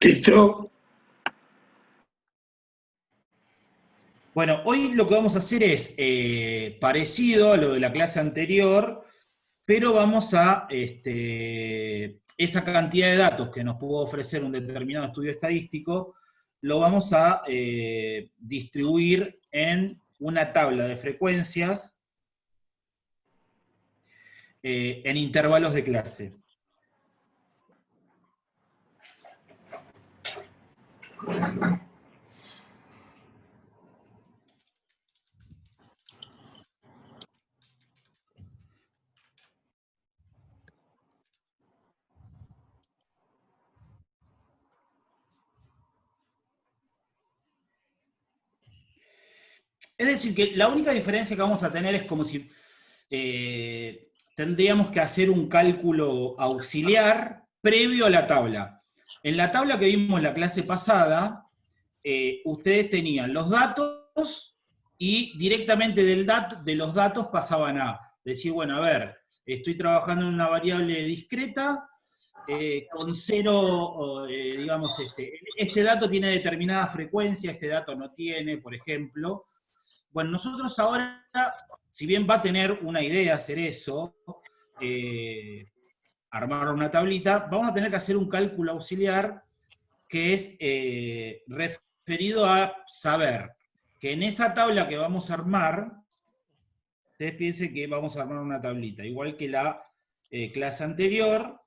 ¿Listo? Bueno, hoy lo que vamos a hacer es parecido a lo de la clase anterior, pero vamos a esa cantidad de datos que nos pudo ofrecer un determinado estudio estadístico, lo vamos a distribuir en una tabla de frecuencias en intervalos de clase. Es decir, que la única diferencia que vamos a tener es como si tendríamos que hacer un cálculo auxiliar previo a la tabla. En la tabla que vimos en la clase pasada, ustedes tenían los datos y directamente de los datos pasaban a decir, bueno, a ver, estoy trabajando en una variable discreta, con cero, digamos, este dato tiene determinada frecuencia, este dato no tiene, por ejemplo. Bueno, nosotros ahora, si bien va a tener una idea hacer eso, armar una tablita, vamos a tener que hacer un cálculo auxiliar que es referido a saber que en esa tabla que vamos a armar, ustedes piensen que vamos a armar una tablita, igual que la clase anterior,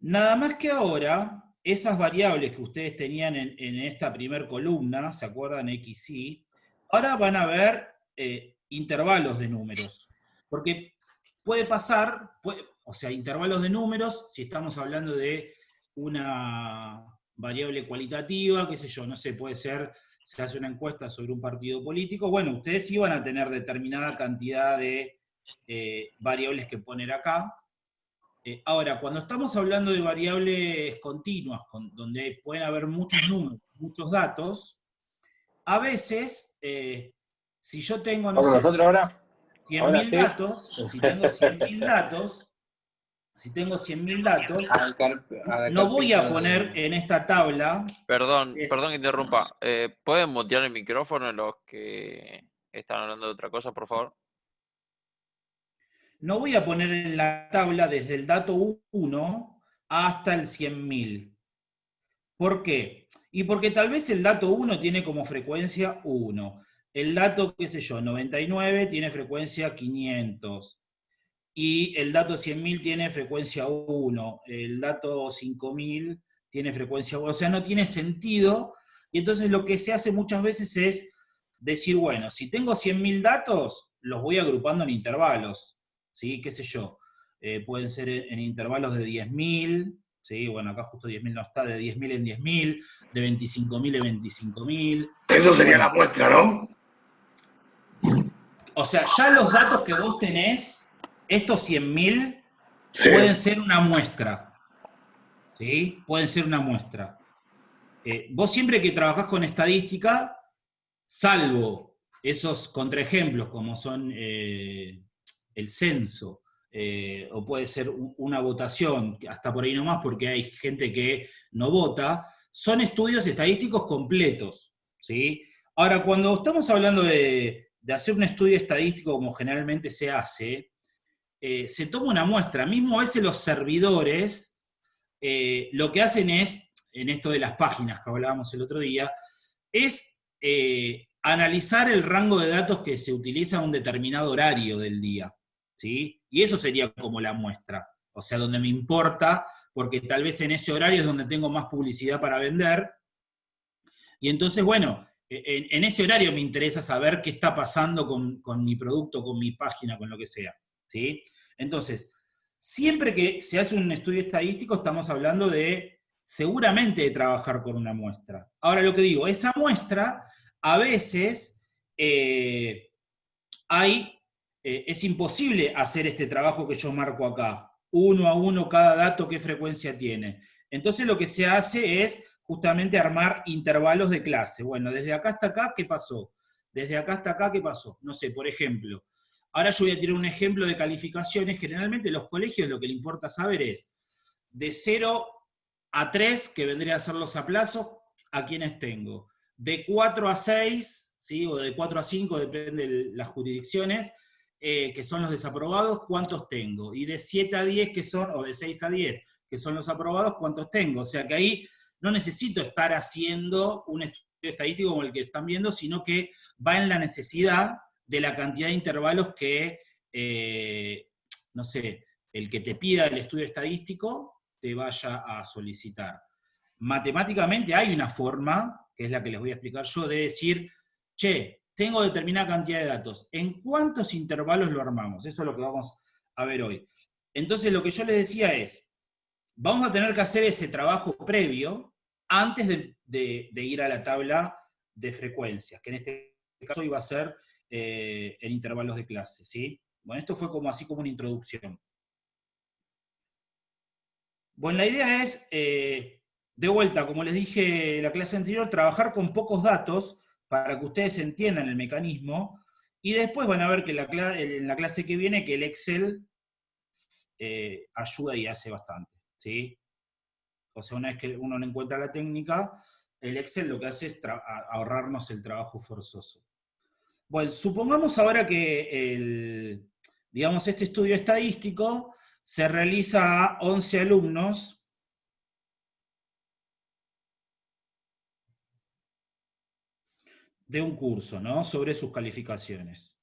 nada más que ahora, esas variables que ustedes tenían en esta primer columna, ¿se acuerdan? X, Y, ahora van a ver intervalos de números. Porque puede pasar, o sea, intervalos de números, si estamos hablando de una variable cualitativa, qué sé yo, no sé, puede ser, se hace una encuesta sobre un partido político, bueno, ustedes iban a tener determinada cantidad de variables que poner acá. Ahora, cuando estamos hablando de variables continuas, donde pueden haber muchos números, muchos datos, a veces, si yo tengo, no ¿Vamos sé, nosotros ahora? Ahora 100.000 sí. datos, si tengo 100.000 datos, si tengo 100.000 datos, no voy a poner en esta tabla. Perdón que interrumpa. ¿Pueden mutear el micrófono los que están hablando de otra cosa, por favor? No voy a poner en la tabla desde el dato 1 hasta el 100.000. ¿Por qué? Y porque tal vez el dato 1 tiene como frecuencia 1. El dato, qué sé yo, 99 tiene frecuencia 500. Y el dato 100.000 tiene frecuencia 1. El dato 5.000 tiene frecuencia 1. O sea, no tiene sentido. Y entonces lo que se hace muchas veces es decir, bueno, si tengo 100.000 datos, los voy agrupando en intervalos. ¿Sí? ¿Qué sé yo? Pueden ser en intervalos de 10.000. ¿Sí? Bueno, acá justo 10.000 no está, de 10.000 en 10.000, de 25.000 en 25.000. Eso sería Bueno, la muestra, ¿no? o sea, ya los datos que vos tenés, estos 100.000, Sí. pueden ser una muestra. ¿Sí? Pueden ser una muestra. Vos siempre que trabajás con estadística, salvo esos contraejemplos como son el censo, o puede ser una votación, hasta por ahí nomás porque hay gente que no vota, son estudios estadísticos completos. ¿Sí? Ahora, cuando estamos hablando de hacer un estudio estadístico como generalmente se hace, se toma una muestra. Mismo a veces los servidores lo que hacen es, en esto de las páginas que hablábamos el otro día, es analizar el rango de datos que se utiliza en un determinado horario del día. ¿Sí? Y eso sería como la muestra. O sea, donde me importa, porque tal vez en ese horario es donde tengo más publicidad para vender. Y entonces, bueno, en ese horario me interesa saber qué está pasando con mi producto, con mi página, con lo que sea. ¿Sí? Entonces, siempre que se hace un estudio estadístico, estamos hablando de, seguramente, de trabajar con una muestra. Ahora, lo que digo, esa muestra, a veces, es imposible hacer este trabajo que yo marco acá, uno a uno cada dato, qué frecuencia tiene. Entonces lo que se hace es justamente armar intervalos de clase. Bueno, desde acá hasta acá, ¿qué pasó? Desde acá hasta acá, ¿qué pasó? No sé, por ejemplo, ahora yo voy a tirar un ejemplo de calificaciones. Generalmente los colegios lo que le importa saber es de 0 a 3, que vendría a ser los aplazos, ¿a quiénes tengo? De 4 a 6, ¿sí? O de 4 a 5, depende de las jurisdicciones, que son los desaprobados, ¿cuántos tengo? Y de 7 a 10, que son, o de 6 a 10, que son los aprobados, ¿cuántos tengo? O sea que ahí no necesito estar haciendo un estudio estadístico como el que están viendo, sino que va en la necesidad de la cantidad de intervalos que, no sé, el que te pida el estudio estadístico te vaya a solicitar. Matemáticamente hay una forma, que es la que les voy a explicar yo, de decir, che, tengo determinada cantidad de datos, ¿en cuántos intervalos lo armamos? Eso es lo que vamos a ver hoy. Entonces lo que yo les decía es, vamos a tener que hacer ese trabajo previo antes de ir a la tabla de frecuencias, que en este caso iba a ser en intervalos de clase, ¿sí? Bueno, esto fue como así como una introducción. Bueno, la idea es, de vuelta, como les dije en la clase anterior, trabajar con pocos datos para que ustedes entiendan el mecanismo, y después van a ver que en la clase que viene que el Excel ayuda y hace bastante, ¿sí? O sea, una vez que uno no encuentra la técnica, el Excel lo que hace es ahorrarnos el trabajo forzoso. Bueno, supongamos ahora que digamos, este estudio estadístico se realiza a 11 alumnos, de un curso, ¿no? Sobre sus calificaciones.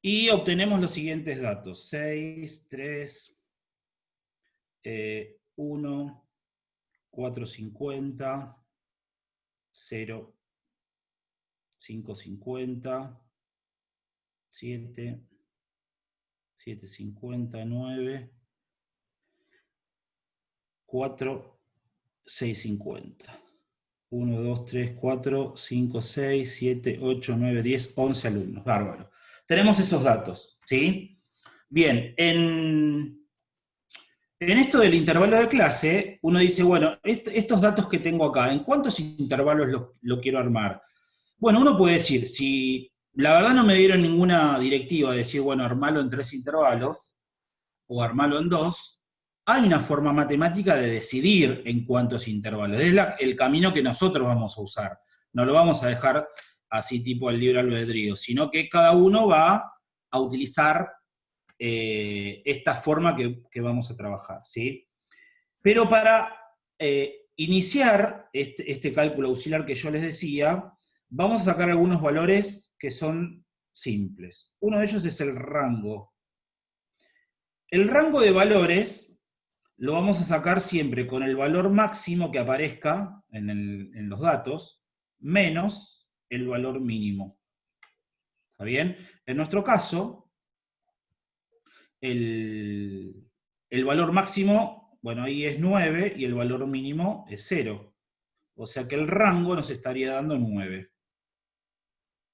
Y obtenemos los siguientes datos: 6, 3, 1, 450, 0, 550, 7, 750, 9, 4, 650. 1, 2, 3, 4, 5, 6, 7, 8, 9, 10, 11 alumnos. Bárbaro. Tenemos esos datos, ¿sí? Bien, en esto del intervalo de clase, uno dice, bueno, estos datos que tengo acá, ¿en cuántos intervalos lo quiero armar? Bueno, uno puede decir, si la verdad no me dieron ninguna directiva de decir, bueno, armarlo en 3 intervalos, o armarlo en 2, hay una forma matemática de decidir en cuántos intervalos. Es el camino que nosotros vamos a usar. No lo vamos a dejar así tipo el libre albedrío, sino que cada uno va a utilizar esta forma que vamos a trabajar, ¿sí? Pero para iniciar este cálculo auxiliar que yo les decía, vamos a sacar algunos valores que son simples. Uno de ellos es el rango. El rango de valores lo vamos a sacar siempre con el valor máximo que aparezca en los datos, menos el valor mínimo. ¿Está bien? En nuestro caso, el valor máximo, bueno, ahí es 9 y el valor mínimo es 0. O sea que el rango nos estaría dando 9.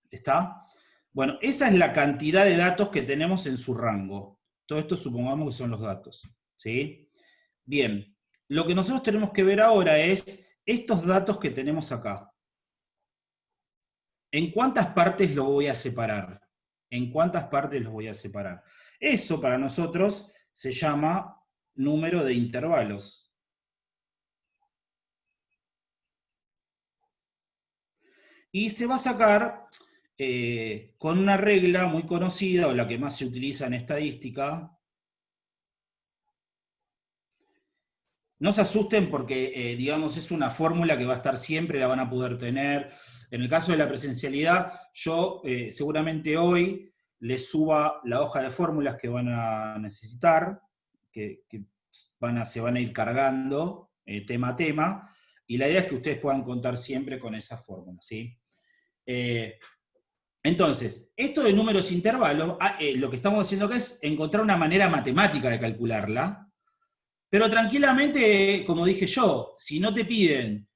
¿Está? Bueno, esa es la cantidad de datos que tenemos en su rango. Todo esto supongamos que son los datos, ¿sí? Bien, lo que nosotros tenemos que ver ahora es estos datos que tenemos acá. ¿En cuántas partes lo voy a separar? ¿En cuántas partes los voy a separar? Eso para nosotros se llama número de intervalos. Y se va a sacar con una regla muy conocida, o la que más se utiliza en estadística. No se asusten porque, digamos, es una fórmula que va a estar siempre, la van a poder tener. En el caso de la presencialidad, yo seguramente hoy les suba la hoja de fórmulas que van a necesitar, que se van a ir cargando tema a tema, y la idea es que ustedes puedan contar siempre con esa fórmula, ¿sí? Entonces, esto de números intervalos, lo que estamos haciendo acá es encontrar una manera matemática de calcularla, pero tranquilamente, como dije yo, si no te piden,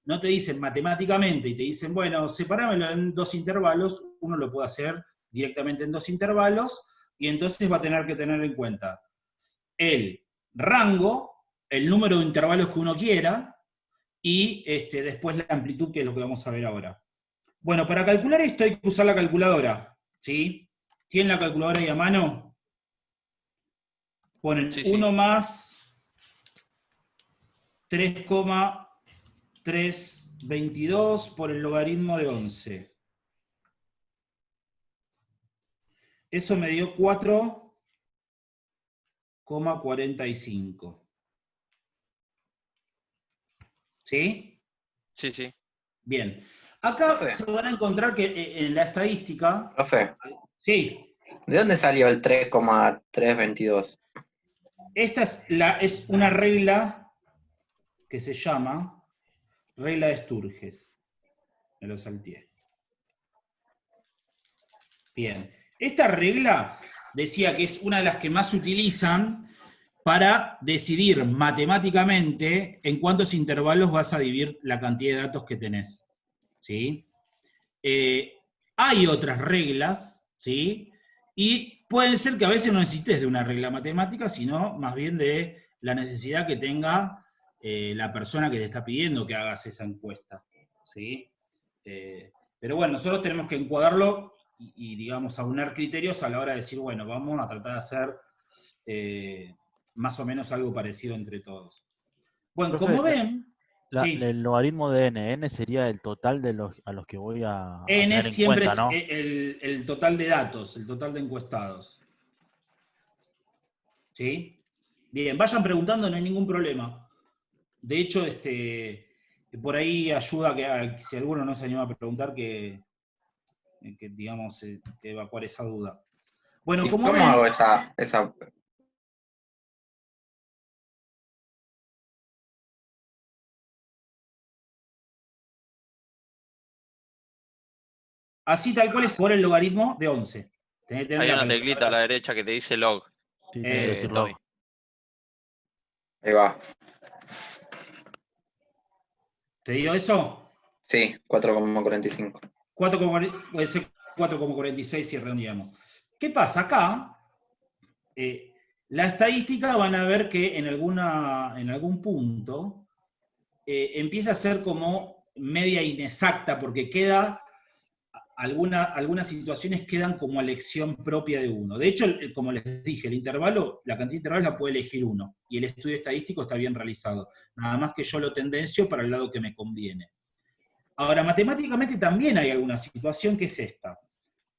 no te dicen matemáticamente y te dicen, bueno, separámelo en 2 intervalos, uno lo puede hacer directamente en 2 intervalos, y entonces va a tener que tener en cuenta el rango, el número de intervalos que uno quiera, y después la amplitud, que es lo que vamos a ver ahora. Bueno, para calcular esto hay que usar la calculadora, ¿sí? ¿Tienen la calculadora ahí a mano? Ponen Sí, 1 sí. más 3,322 por el logaritmo de 11. Eso me dio 4,45. ¿Sí? Sí, sí. Bien. Acá Profe, se van a encontrar que en la estadística, profe, sí, ¿de dónde salió el 3,322? esta es una regla que se llama regla de Sturges. Me lo salteé. Bien. Esta regla decía que es una de las que más se utilizan para decidir matemáticamente en cuántos intervalos vas a dividir la cantidad de datos que tenés. ¿Sí? Hay otras reglas, ¿sí? Y pueden ser que a veces no necesites de una regla matemática, sino más bien de la necesidad que tenga la persona que te está pidiendo que hagas esa encuesta, ¿sí? Pero bueno, nosotros tenemos que encuadrarlo digamos, aunar criterios a la hora de decir, bueno, vamos a tratar de hacer más o menos algo parecido entre todos. Bueno, como Profe, ven, sí, el logaritmo de n sería el total de los a los que voy a N tener en siempre cuenta, es ¿no? el total de datos, el total de encuestados. ¿Sí? Bien, vayan preguntando, no hay ningún problema. De hecho, por ahí ayuda que si alguno no se anima a preguntar, que digamos, que evacuar esa duda. Bueno, ¿Y como cómo hago ven, esa? así tal cual es por el logaritmo de 11. Tenés que tener Hay la una teclita a la calculadora. derecha que te dice log, Sí, tiene que decir Eso. log. Tommy. Ahí va. ¿Te digo eso? Sí, 4,45. 4,40 puede ser 4,46 si redondeamos. ¿Qué pasa? Acá, la estadística van a ver que en algún punto empieza a ser como media inexacta, porque algunas situaciones quedan como elección propia de uno. De hecho, como les dije, el intervalo, la cantidad de intervalos la puede elegir uno, y el estudio estadístico está bien realizado. Nada más que yo lo tendencio para el lado que me conviene. Ahora, matemáticamente también hay alguna situación que es esta.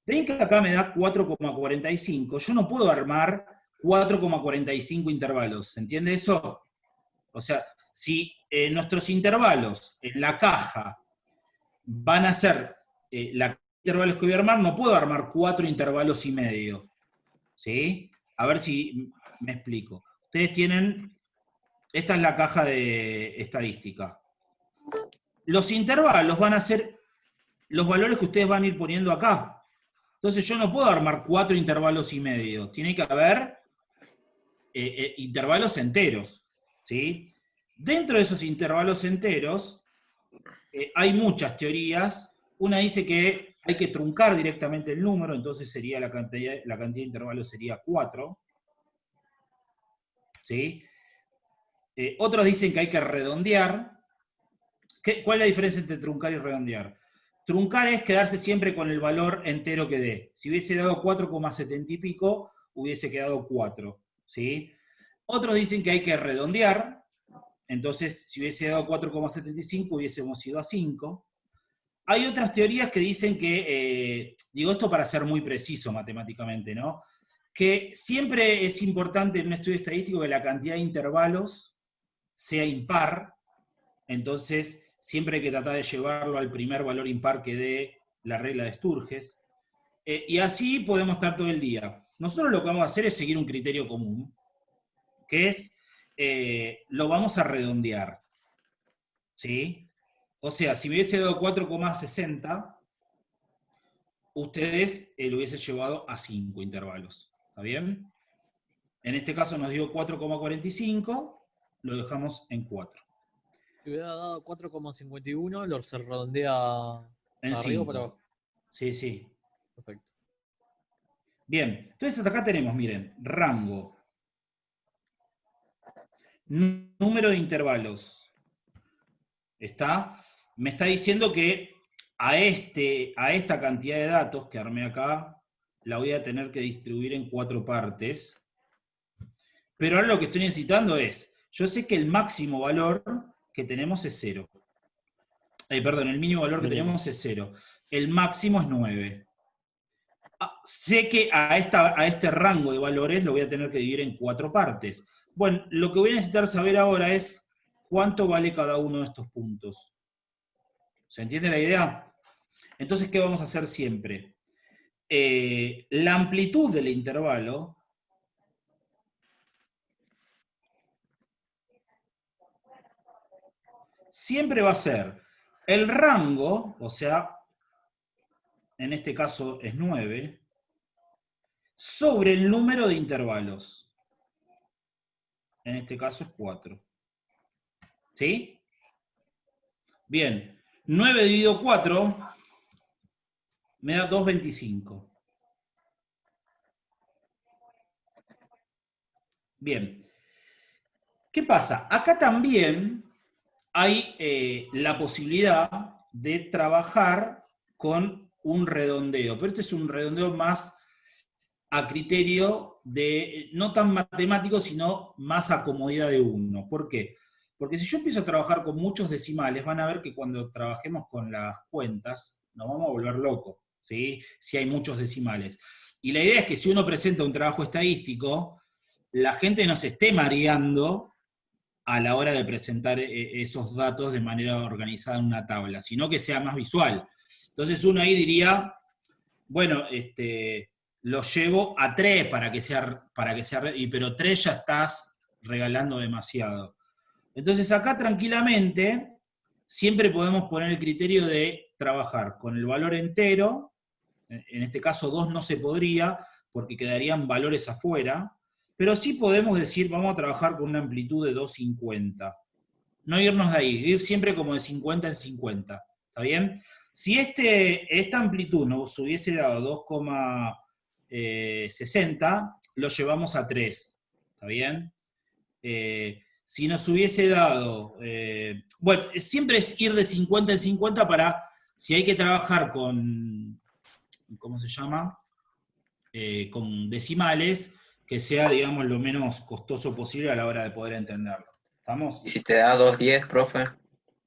Ven que acá me da 4,45. Yo no puedo armar 4,45 intervalos. ¿Se entiende eso? O sea, si nuestros intervalos en la caja van a ser la cantidad de intervalos que voy a armar, no puedo armar 4 intervalos y medio. ¿Sí? A ver si me explico. Ustedes tienen, esta es la caja de estadística. Los intervalos van a ser los valores que ustedes van a ir poniendo acá. Entonces yo no puedo armar 4 intervalos y medio. Tiene que haber intervalos enteros. ¿Sí? Dentro de esos intervalos enteros hay muchas teorías. Una dice que hay que truncar directamente el número, entonces sería la cantidad de intervalos sería 4. ¿Sí? Otros dicen que hay que redondear. ¿Cuál es la diferencia entre truncar y redondear? Truncar es quedarse siempre con el valor entero que dé. Si hubiese dado 4,70 y pico, hubiese quedado 4. ¿Sí? Otros dicen que hay que redondear. Entonces, si hubiese dado 4,75, hubiésemos ido a 5. Hay otras teorías que dicen que, digo esto para ser muy preciso matemáticamente, ¿no? Que siempre es importante en un estudio estadístico que la cantidad de intervalos sea impar. Entonces, siempre hay que tratar de llevarlo al primer valor impar que dé la regla de Sturges. Y así podemos estar todo el día. Nosotros lo que vamos a hacer es seguir un criterio común, que es, lo vamos a redondear. ¿Sí? O sea, si me hubiese dado 4,60, ustedes lo hubiesen llevado a 5 intervalos. ¿Está bien? En este caso nos dio 4,45, lo dejamos en 4. Si hubiera dado 4,51, lo se redondea En para arriba o para 5. abajo. Sí, sí. Perfecto. Bien, entonces hasta acá tenemos, miren, rango, número de intervalos. ¿Está? Me está diciendo que a esta cantidad de datos que armé acá, la voy a tener que distribuir en 4 partes. Pero ahora lo que estoy necesitando es, yo sé que el máximo valor que tenemos es 0. Perdón, el mínimo valor que tenemos es 0. El máximo es 9. Sé que a este rango de valores lo voy a tener que dividir en 4 partes. Bueno, lo que voy a necesitar saber ahora es cuánto vale cada uno de estos puntos. ¿Se entiende la idea? Entonces, ¿qué vamos a hacer siempre? La amplitud del intervalo siempre va a ser el rango, o sea, en este caso es 9, sobre el número de intervalos. En este caso es 4. ¿Sí? Bien. 9 dividido 4 me da 2,25. Bien. ¿Qué pasa? Acá también hay la posibilidad de trabajar con un redondeo, pero este es un redondeo más a criterio de, no tan matemático, sino más a comodidad de uno. ¿Por qué? Porque si yo empiezo a trabajar con muchos decimales, van a ver que cuando trabajemos con las cuentas, nos vamos a volver locos, ¿sí? Si hay muchos decimales. Y la idea es que si uno presenta un trabajo estadístico, la gente no se esté mareando a la hora de presentar esos datos de manera organizada en una tabla, sino que sea más visual. Entonces uno ahí diría, bueno, lo llevo a 3 para que sea, pero 3 ya estás regalando demasiado. Entonces acá tranquilamente siempre podemos poner el criterio de trabajar con el valor entero, en este caso 2 no se podría, porque quedarían valores afuera, pero sí podemos decir, vamos a trabajar con una amplitud de 2,50. No irnos de ahí, ir siempre como de 50 en 50, ¿está bien? Si esta amplitud nos hubiese dado 2,60, lo llevamos a 3, ¿está bien? Si nos hubiese dado, bueno, siempre es ir de 50 en 50 para, si hay que trabajar con, ¿cómo se llama? Con decimales, que sea, digamos, lo menos costoso posible a la hora de poder entenderlo. ¿Estamos? ¿Y si te da 2,10, profe?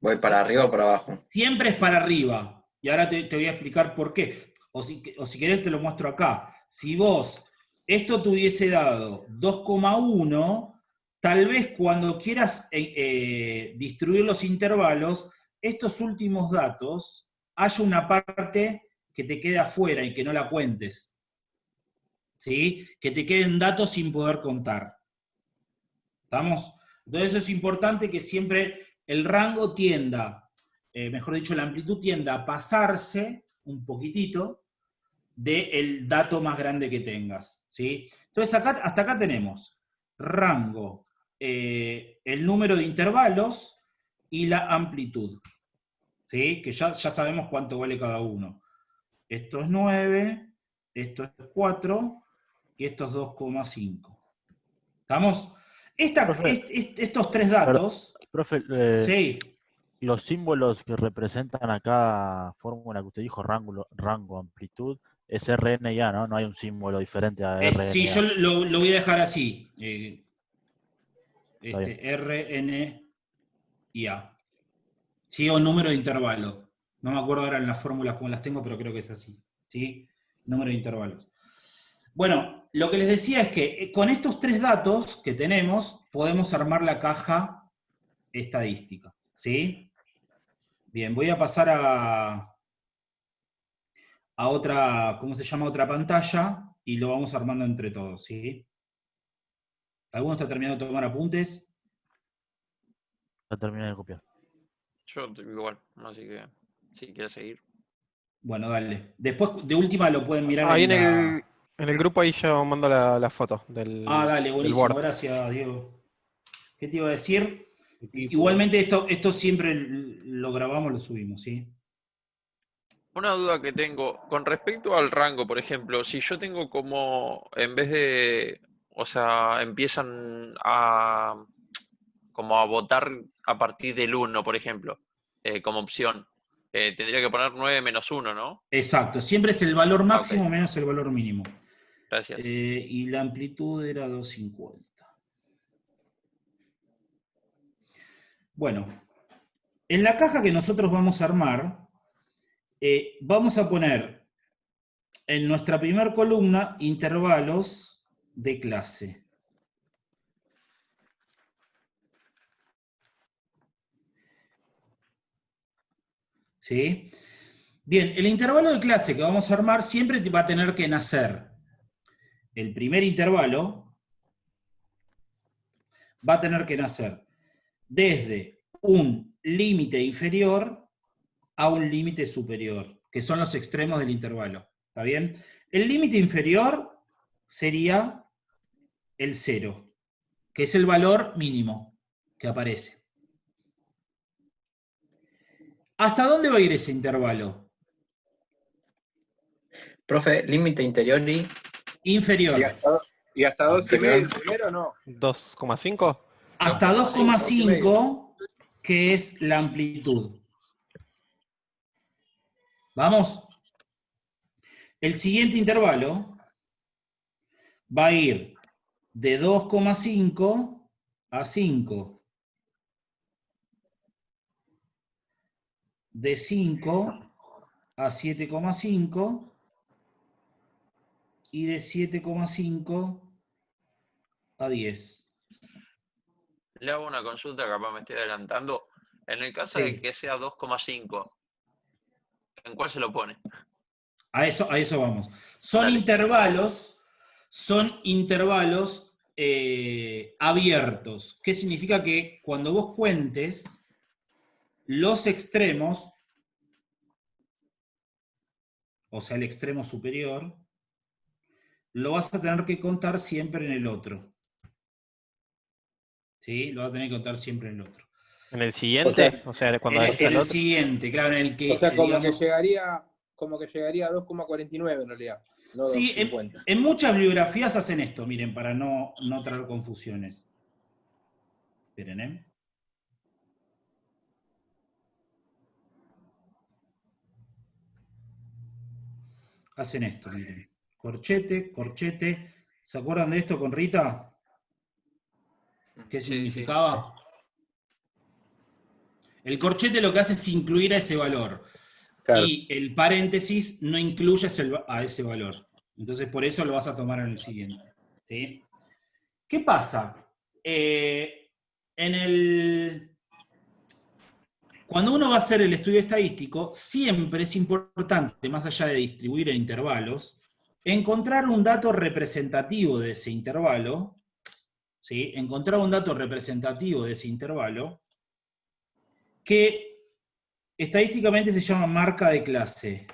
¿Voy para arriba o para abajo? Siempre es para arriba. Y ahora te voy a explicar por qué. O si querés te lo muestro acá. Si vos esto te hubiese dado 2,1, tal vez cuando quieras distribuir los intervalos, estos últimos datos, haya una parte que te quede afuera y que no la cuentes. ¿Sí? Que te queden datos sin poder contar. ¿Estamos? Entonces eso es importante, que siempre el rango tienda, mejor dicho, la amplitud tienda a pasarse un poquitito del dato más grande que tengas. ¿Sí? Entonces hasta acá tenemos rango, el número de intervalos y la amplitud. ¿Sí? Que ya sabemos cuánto vale cada uno. Esto es 9, esto es 4 y esto es 2,5. ¿Estamos? Estos 3 datos... Profe, Sí. los símbolos que representan a cada fórmula que usted dijo, rango, amplitud, es RN y A, ¿no? No hay un símbolo diferente a RN Sí, y A. yo lo voy a dejar así. Está bien. R, N y A. Sí, o número de intervalo. No me acuerdo ahora en las fórmulas cómo las tengo, pero creo que es así. ¿Sí? Número de intervalos. Bueno, lo que les decía es que con estos 3 datos que tenemos, podemos armar la caja estadística. ¿Sí? Bien, voy a pasar a otra, ¿cómo se llama? Otra pantalla, y lo vamos armando entre todos, ¿sí? ¿Alguno está terminando de tomar apuntes? Ya terminé de copiar. Yo igual, así que si quieres seguir. Bueno, dale. Después, de última, lo pueden mirar Ahí en la... en el grupo ahí yo mando la foto Dale, del buenísimo. board. Gracias, Diego. ¿Qué te iba a decir? Equipo. Igualmente esto siempre lo grabamos, lo subimos, ¿sí? Una duda que tengo, con respecto al rango, por ejemplo, si yo tengo como, en vez de, o sea, empiezan como a votar a partir del 1, por ejemplo, como opción. tendría que poner 9 menos 1, ¿no? Exacto, siempre es el valor máximo Ok. menos el valor mínimo. Gracias. Y la amplitud era 250. Bueno, en la caja que nosotros vamos a armar, vamos a poner en nuestra primera columna intervalos de clase. ¿Sí? Bien, el intervalo de clase que vamos a armar siempre va a tener que nacer. El primer intervalo va a tener que nacer desde un límite inferior a un límite superior, que son los extremos del intervalo. ¿Está bien? El límite inferior sería el 0, que es el valor mínimo que aparece. ¿Hasta dónde va a ir ese intervalo? Profe, límite interior y Inferior. ¿Y hasta 2,5 Inferior. el primero no? 2,5. Hasta 2,5, 2,5, que es la amplitud. ¿Vamos? El siguiente intervalo va a ir de 2,5 a 5. De 5 a 7,5 y de 7,5 a 10. Le hago una consulta, capaz me estoy adelantando. En el caso Sí. de que sea 2,5, ¿en cuál se lo pone? A eso vamos. Son Dale. intervalos abiertos. ¿Qué significa? Que cuando vos cuentes los extremos, o sea, el extremo superior, lo vas a tener que contar siempre en el otro. ¿Sí? Lo vas a tener que contar siempre en el otro. En el siguiente, o sea, cuando haces En el el otro. siguiente, claro, en el que, O sea, digamos... como que llegaría a 2,49 en realidad, no Sí, 2,50. en muchas bibliografías hacen esto, miren, para no traer confusiones. Esperen, ¿eh? Hacen esto, miren. Corchete, corchete. ¿Se acuerdan de esto con Rita? ¿Qué Sí, significaba? El corchete lo que hace es incluir a ese valor. Claro. Y el paréntesis no incluye a ese valor. Entonces, por eso lo vas a tomar en el siguiente. ¿Sí? ¿Qué pasa? Cuando uno va a hacer el estudio estadístico, siempre es importante, más allá de distribuir en intervalos, encontrar un dato representativo de ese intervalo, ¿sí? Encontrar un dato representativo de ese intervalo, que estadísticamente se llama marca de clase.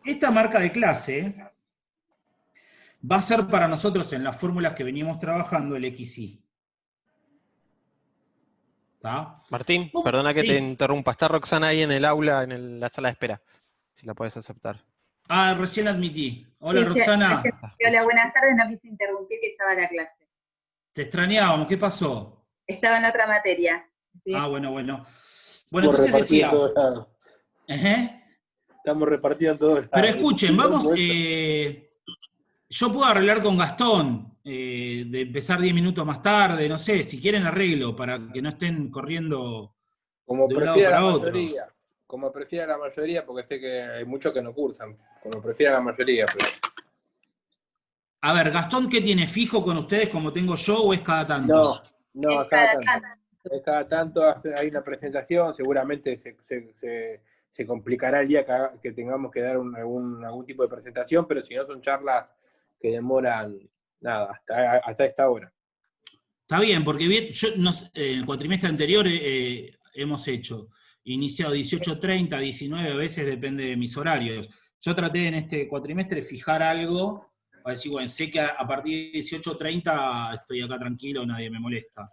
Esta marca de clase va a ser para nosotros, en las fórmulas que venimos trabajando, el XY. ¿Está? Martín, perdona que te interrumpa. Está Roxana ahí en el aula, en la sala de espera. Si la puedes aceptar. Ah, recién admití. Hola, Sí, Roxana. hola, buenas tardes. No quise interrumpir, que estaba la clase. Te extrañábamos, ¿qué pasó? Estaba en otra materia. ¿Sí? Ah, bueno. Bueno, Estamos entonces repartidos decía... en todos lados. Estamos repartidos en todos lados. Pero escuchen, vamos... yo puedo arreglar con Gastón, de empezar 10 minutos más tarde, no sé, si quieren arreglo, para que no estén corriendo Como de un lado prefiera para la otro. mayoría. Como prefiera la mayoría, porque sé que hay muchos que no cursan. Como prefiera la mayoría. Pero... A ver, Gastón, ¿qué tiene? ¿Fijo con ustedes como tengo yo o es cada tanto? No, Es cada cada tanto. Es cada tanto hay una presentación, seguramente se complicará el día que tengamos que dar algún tipo de presentación, pero si no son charlas que demoran nada, hasta esta hora. Está bien, porque bien, en el cuatrimestre anterior hemos iniciado 18:30, 19, a veces depende de mis horarios. Yo traté en este cuatrimestre fijar algo, para decir, bueno, sé que a partir de 18:30 estoy acá tranquilo, nadie me molesta.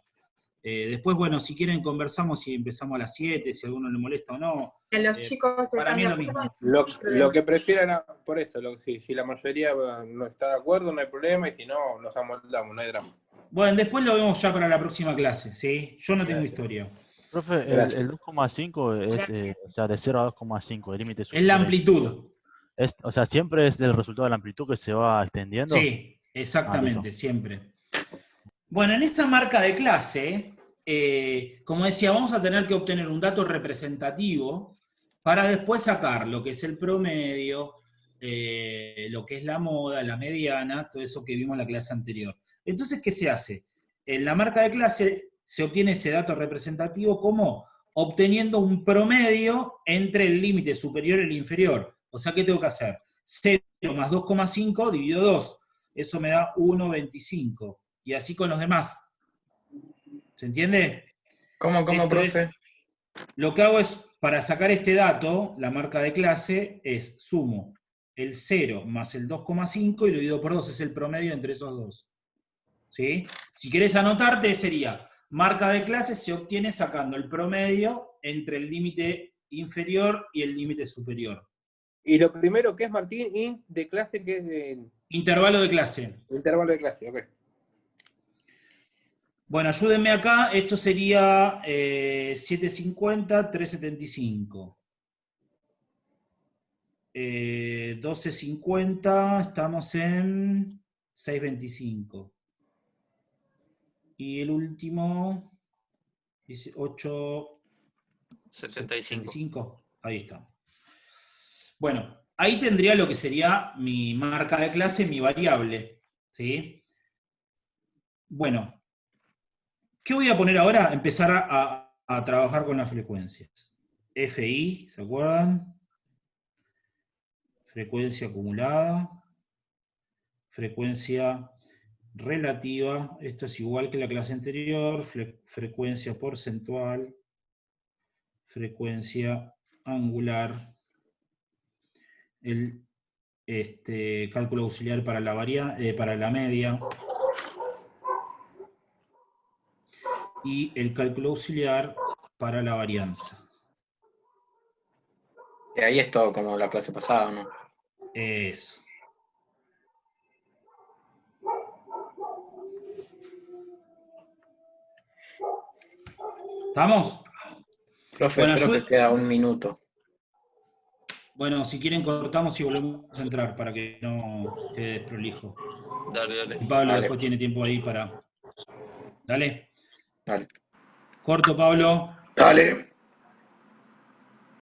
Después, bueno, si quieren conversamos y empezamos a las 7, si a alguno le molesta o no. Los chicos para mí es lo están de mismo. acuerdo. Lo que prefieran, por eso, si la mayoría no está de acuerdo, no hay problema, y si no, nos amoldamos, no hay drama. Bueno, después lo vemos ya para la próxima clase, ¿sí? Yo no tengo Gracias. historia. Profe, Gracias. el 2,5 es, o sea, de 0 a 2,5, el límite Es superior. la amplitud. O sea, siempre es el resultado de la amplitud que se va extendiendo. Sí, exactamente, listo. siempre. Bueno, en esa marca de clase, como decía, vamos a tener que obtener un dato representativo para después sacar lo que es el promedio, lo que es la moda, la mediana, todo eso que vimos en la clase anterior. Entonces, ¿qué se hace? En la marca de clase se obtiene ese dato representativo como obteniendo un promedio entre el límite superior y el inferior. O sea, ¿qué tengo que hacer? 0 más 2,5 dividido 2. Eso me da 1,25. Y así con los demás. ¿Se entiende? ¿Cómo, Esto profe? es, lo que hago es, para sacar este dato, la marca de clase, es sumo el 0 más el 2,5 y lo divido por 2, es el promedio entre esos dos. ¿Sí? Si querés anotarte, sería, marca de clase se obtiene sacando el promedio entre el límite inferior y el límite superior. Y lo primero que es, Martín, int de clase, que es de Intervalo de clase. intervalo de clase, ok. Bueno, ayúdenme acá, esto sería 750, 375. 1250, estamos en 625. Y el último, dice 875. Ahí está. Bueno, ahí tendría lo que sería mi marca de clase, mi variable. ¿Sí? Bueno. ¿Qué voy a poner ahora? Empezar a trabajar con las frecuencias. FI, ¿se acuerdan? Frecuencia acumulada. Frecuencia relativa. Esto es igual que la clase anterior. Frecuencia porcentual. Frecuencia angular. El cálculo auxiliar para la media. Y el cálculo auxiliar para la varianza. Y ahí es todo como la clase pasada, ¿no? Eso. ¿Estamos? Profe, Bueno, creo que queda 1 minuto. Bueno, si quieren cortamos y volvemos a entrar para que no quede desprolijo. Dale, dale. Y Pablo Dale. después tiene tiempo ahí para... Dale. Dale. Corto, Pablo. Dale.